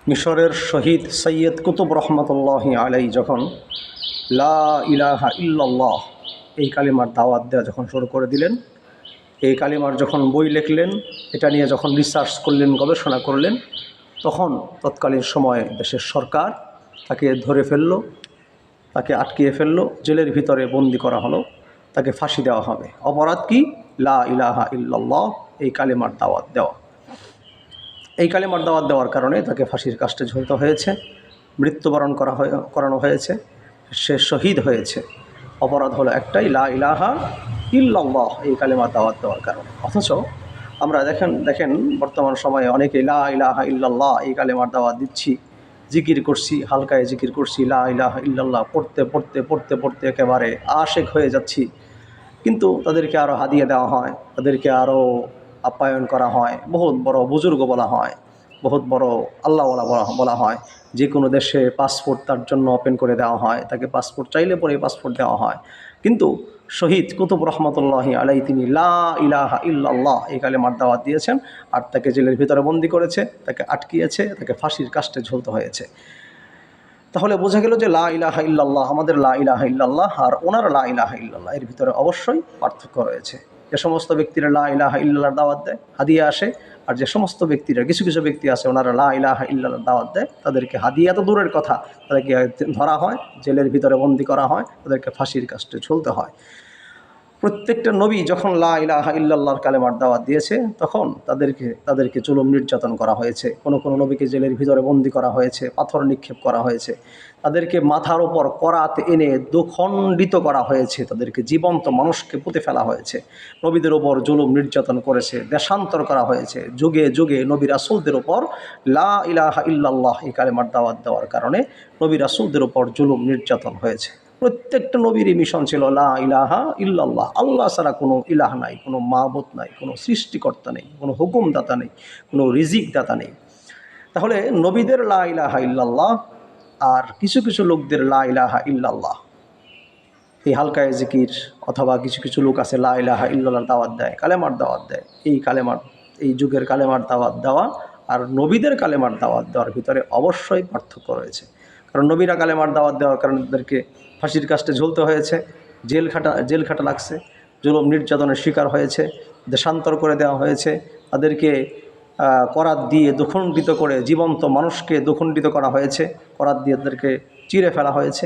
মিশরের শহীদ সৈয়দ কুতুব রহমতুল্লাহি আলাই যখন লা ইলাহা ইল্লাল্লাহ এই কালিমার দাওয়াত দেওয়া যখন শুরু করে দিলেন, এই কালিমার যখন বই লিখলেন, এটা নিয়ে যখন রিসার্চ করলেন, গবেষণা করলেন, তখন তৎকালীন সময়ে দেশের সরকার তাকে ধরে ফেলল, তাকে আটকিয়ে ফেলল, জেলের ভিতরে বন্দি করা হলো, তাকে ফাঁসি দেওয়া হবে। অপরাধ কি? লা ইলাহা ইল্লাল্লাহ এই কালিমার দাওয়াত দেওয়া। এই কালিমার দাওয়াত দেওয়ার কারণে তাকে ফাঁসির কাস্টে ঝুলতে হয়েছে, মৃত্যুবরণ করানো হয়েছে, সে শহীদ হয়েছে। অপরাধ হলো একটাই, লা ইলাহা ইল্লাল্লাহ এই কালিমার দাওয়াত দেওয়ার কারণে। অথচ আমরা দেখেন বর্তমান সময়ে অনেকে লা ইলাহা ইল্লাল্লাহ এই কালিমার দাওয়াত দিচ্ছি, জিকির করছি, হালকায় জিকির করছি, লা ইলাহা ইল্লাল্লাহ পড়তে পড়তে পড়তে পড়তে একেবারে আশেক হয়ে যাচ্ছি, কিন্তু তাদেরকে আরও হাদিয়া দেওয়া হয়, তাদেরকে আরও আপ্যায়ন করা হয়, বহুত বড় বুজুর্গ বলা হয়, বহুত বড় আল্লাহওয়ালা বলা হয়। যে কোনো দেশে পাসপোর্ট তার জন্য ওপেন করে দেওয়া হয়, তাকে পাসপোর্ট চাইলে পরে পাসপোর্ট দেওয়া হয়। কিন্তু শহীদ কুতুব রহমতুল্লাহি আলাই তিনি লা ইলাহা ইল্লাল্লাহ এই কালিমার দাওয়াত দিয়েছেন, আর তাকে জেলের ভিতরে বন্দি করেছে, তাকে আটকিয়েছে, তাকে ফাঁসির কাস্টে ঝুলতে হয়েছে। তাহলে বোঝা গেল যে লা ইলাহা ইল্লাল্লাহ, আমাদের লা ইলাহা ইল্লাল্লাহ আর ওনার লা ইলাহা ইল্লাল্লাহ এর ভিতরে অবশ্যই পার্থক্য রয়েছে। যে সমস্ত ব্যক্তিরা লা ইলাহা ইল্লাল্লাহর দাওয়াত দেয়, হাদিয়া আসে, আর যে সমস্ত ব্যক্তিরা, কিছু কিছু ব্যক্তি আছে ওনারা লা ইলাহা ইল্লাল্লাহর দাওয়াত দেয়, তাদেরকে হাদিয়া তো দূরের কথা, তাদেরকে ধরা হয়, জেলের ভিতরে বন্দি করা হয়, তাদেরকে ফাঁসির কাস্টে ঝুলতে হয়। প্রত্যেকটা নবী যখন লা ইলাহা ইল্লাল্লাহর কালেমার দাওয়াত দিয়েছে, তখন তাদেরকে জুলুম নির্যাতন করা হয়েছে। কোনো কোনো নবীকে জেলের ভিতরে বন্দি করা হয়েছে, পাথর নিক্ষেপ করা হয়েছে, তাদেরকে মাথার ওপর করাত এনে দুখণ্ডিত করা হয়েছে, তাদেরকে জীবন্ত মানুষকে পুঁতে ফেলা হয়েছে, নবীদের ওপর জুলুম নির্যাতন করেছে, দেশান্তর করা হয়েছে। যুগে যুগে নবী রাসূলদের ওপর লা ইলাহা ইল্লাল্লাহ এই কালেমার দাওয়াত দেওয়ার কারণে নবী রাসূলদের ওপর জুলুম নির্যাতন হয়েছে। প্রত্যেকটা নবীরই মিশন ছিল লা ইলাহা ইল্লাল্লাহ, আল্লাহ ছাড়া কোনো ইলাহ নাই, কোনো মাবুদ নাই, কোনো সৃষ্টিকর্তা নেই, কোনো হুকুমদাতা নেই, কোনো রিজিক দাতা নেই। তাহলে নবীদের লা ইলাহা ইল্লাল্লাহ আর কিছু কিছু লোকদের লা ইলাহা ইল্লাল্লাহ, এই হালকায় জিকির, অথবা কিছু কিছু লোক আছে লা ইলাহা ইল্লাল্লাহর দাওয়াত দেয়, কালেমার দাওয়াত দেয়, এই যুগের কালেমার দাওয়াত দেওয়া আর নবীদের কালেমার দাওয়াত দেওয়ার ভিতরে অবশ্যই পার্থক্য রয়েছে। কারণ নবীরা কালেমার দাওয়াত দেওয়ার কারণে তাদেরকে ফাঁসির কাস্টে ঝুলতে হয়েছে, জেল খাটা লাগছে, জুলুম নির্যাতনের শিকার হয়েছে, দেশান্তর করে দেওয়া হয়েছে, তাদেরকে করাত দিয়ে দুখণ্ডিত করে, জীবন্ত মানুষকে দুখণ্ডিত করা হয়েছে, করাত দিয়ে তাদেরকে চিরে ফেলা হয়েছে।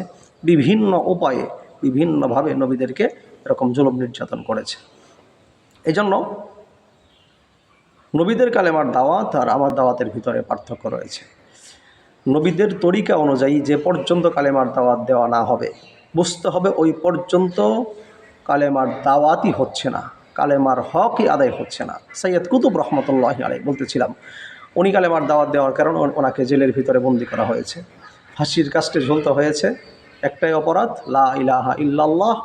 বিভিন্ন উপায়ে বিভিন্নভাবে নবীদেরকে এরকম জুলুম নির্যাতন করেছে। এই জন্য নবীদের কালেমার দাওয়াত আর আমার দাওয়াতের ভিতরে পার্থক্য রয়েছে। নবীদের তরিকা অনুযায়ী যে পর্যন্ত কালেমার দাওয়াত দেওয়া না হবে, বুঝতে হবে ওই পর্যন্ত কালেমার দাওয়াতই হচ্ছে না, কালেমার হকই আদায় হচ্ছে না। সৈয়দ কুতুব রহমতুল্লাহি আলাইহি বলতেছিলাম, উনি কালেমার দাওয়াত দেওয়ার কারণে ওনাকে জেলের ভিতরে বন্দি করা হয়েছে, ফাঁসির কাস্টে ঝুলতে হয়েছে। একটাই অপরাধ, লা ইলাহা ইল্লাল্লাহ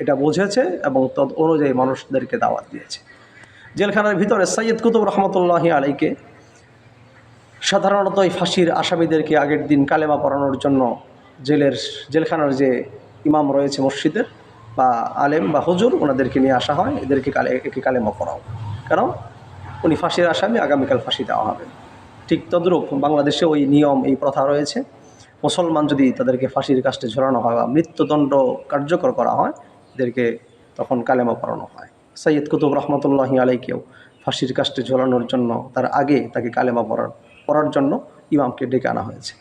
এটা বুঝেছে এবং তদ অনুযায়ী মানুষদেরকে দাওয়াত দিয়েছে। জেলখানার ভিতরে সৈয়দ কুতুব রহমতুল্লাহি আলাইহিকে সাধারণত এই ফাঁসির আসামিদেরকে আগের দিন কালেমা পড়ানোর জন্য জেলখানার যে ইমাম রয়েছে মসজিদের বা আলেম বা হুজুর, ওনাদেরকে নিয়ে আসা হয়, একে কালেমা পড়াও, কারণ উনি ফাঁসির আসামি, আগামীকাল ফাঁসি দেওয়া হবে। ঠিক তদ্রূপ বাংলাদেশে ওই নিয়ম, এই প্রথা রয়েছে। মুসলমান যদি তাদেরকে ফাঁসির কাস্টে ঝোলানো হয় বা মৃত্যুদণ্ড কার্যকর করা হয়, এদেরকে তখন কালেমা পড়ানো হয়। সৈয়দ কুতুব রহমতুল্লাহি আলাইহিকেও ফাঁসির কাস্টে ঝোলানোর জন্য তার আগে তাকে কালেমা পড়ার জন্য ইমামকে ডেকে আনা হয়েছে।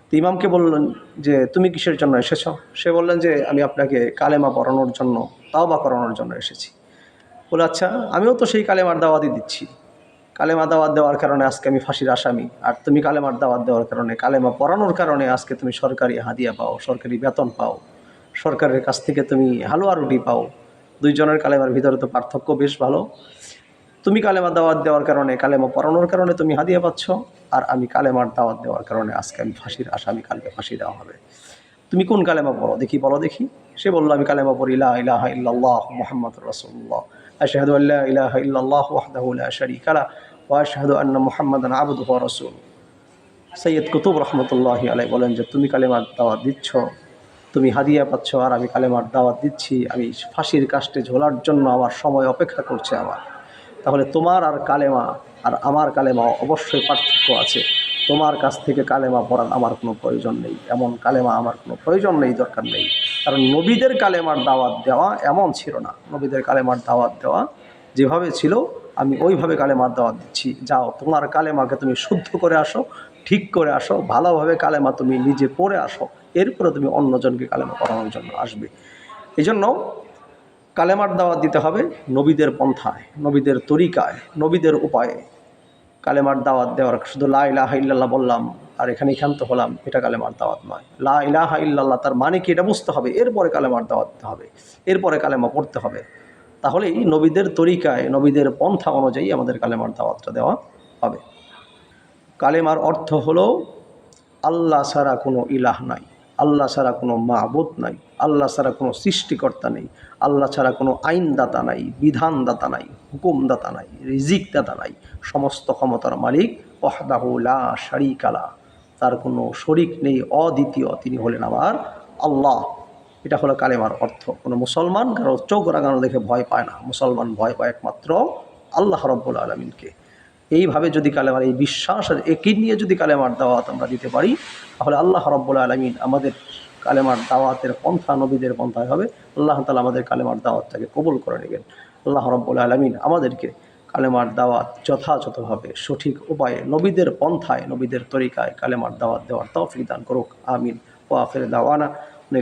তো ইমামকে বললেন যে তুমি কিসের জন্য এসেছ? সে বললেন যে আমি আপনাকে কালেমা পড়ানোর জন্য, তাওবা করানোর জন্য এসেছি। বলে আচ্ছা, আমিও তো সেই কালেমার দাওয়াতই দিচ্ছি, কালেমা দাওয়াত দেওয়ার কারণে আজকে আমি ফাঁসির আসামি, আর তুমি কালেমার দাওয়াত দেওয়ার কারণে, কালেমা পড়ানোর কারণে আজকে তুমি সরকারি হাদিয়া পাও, সরকারি বেতন পাও, সরকারের কাছ থেকে তুমি হালুয়া রুটি পাও। দুইজনের কালেমার ভিতরে তো পার্থক্য বেশ ভালো। তুমি কালেমা দাওয়াত দেওয়ার কারণে, কালেমা পড়ানোর কারণে তুমি হাদিয়া পাচ্ছ, আর আমি কালেমার দাওয়াত দেওয়ার কারণে আজকে আমি ফাঁসির আসামি, কালকে ফাঁসি দেওয়া হবে। তুমি কোন কালেমা পড়ো দেখি, বলো দেখি। সে বলল আমি কালেমা পড়ি লা ইলাহা ইল্লাল্লাহ মুহাম্মাদুর রাসূলুল্লাহ, আশহাদু আল্লা ইলাহা ইল্লাল্লাহ ওয়াহদাহু লা শারীকা লাহু ওয়া আশহাদু আন্না মুহাম্মাদান আবদুহু ওয়া রাসূলুহু। সৈয়দ কুতুব রহমতুল্লাহি আলাইহি বলেন যে তুমি কালেমার দাওয়াত দিচ্ছ, তুমি হাদিয়া পাচ্ছ, আর আমি কালেমার দাওয়াত দিচ্ছি, আমি ফাঁসির কাস্টে ঝোলার জন্য আমার সময় অপেক্ষা করছে আমার। তাহলে তোমার আর কালেমা আর আমার কালেমা অবশ্যই পার্থক্য আছে। তোমার কাছ থেকে কালেমা পড়ার আমার কোনো প্রয়োজন নেই, এমন কালেমা আমার কোনো প্রয়োজন নেই, দরকার নেই। কারণ নবীদের কালেমার দাওয়াত দেওয়া এমন ছিল না। নবীদের কালেমার দাওয়াত দেওয়া যেভাবে ছিল, আমি ওইভাবে কালেমার দাওয়াত দিচ্ছি। যাও, তোমার কালেমাকে তুমি শুদ্ধ করে আসো, ঠিক করে আসো, ভালোভাবে কালেমা তুমি নিজে পড়ে আসো, এরপরে তুমি অন্যজনকে কালেমা পড়ানোর জন্য আসবে। এই জন্য কালেমার দাওয়াত দিতে হবে নবীদের পন্থায়, নবীদের তরিকায়, নবীদের উপায়ে। কালেমার দাওয়াত দেওয়ার শুধু লা ইলাহা ইল্লাল্লাহ বললাম আর এখানে ক্ষান্ত হলাম, এটা কালেমার দাওয়াত নয়। লা ইলাহা ইল্লাল্লাহ তার মানে কি এটা বুঝতে হবে, এরপরে কালেমার দাওয়াত দিতে হবে, এরপরে কালেমা পড়তে হবে। তাহলেই নবীদের তরিকায়, নবীদের পন্থা অনুযায়ী আমাদের কালেমার দাওয়াতটা দেওয়া হবে। কালেমার অর্থ হলো আল্লাহ ছাড়া কোনো ইলাহ নাই, আল্লাহ ছাড়া কোনো মাবুদ নাই, আল্লাহ ছাড়া কোনো সৃষ্টিকর্তা নেই, আল্লাহ ছাড়া কোনো আইনদাতা নাই, বিধানদাতা নাই, হুকুমদাতা নাই, রিজিকদাতা নাই। সমস্ত ক্ষমতার মালিক ওয়াহদাহু লা শারীকা লাহ, তার কোনো শরিক নেই, অদ্বিতীয়, তিনি হলেন আমার আল্লাহ। এটা হলো কালেমার অর্থ। কোনো মুসলমান কারো চোখ রাগানো দেখে ভয় পায় না, মুসলমান ভয় পায় একমাত্র আল্লাহ রাব্বুল আলামিনকে। এইভাবে যদি কালেমার এই বিশ্বাসের একই নিয়ে যদি কালেমার দাওয়াত আমরা দিতে পারি, তাহলে আল্লাহ রাব্বুল আলামিন আমাদের কালেমার দাওয়াতের পন্থা নবীদের পন্থায় হবে। আল্লাহ তাআলা আমাদের কালেমার দাওয়াতটাকে কবুল করে নেবেন। আল্লাহ রাব্বুল আলামিন আমাদেরকে কালেমার দাওয়াত যথাযথভাবে সঠিক উপায়ে নবীদের পন্থায়, নবীদের তরিকায় কালেমার দাওয়াত দেওয়ার তৌফিক দান করুক। আমিন। ওয়া আখির দাওয়ানা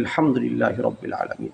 আলহামদুলিল্লাহি রাব্বিল আলামিন।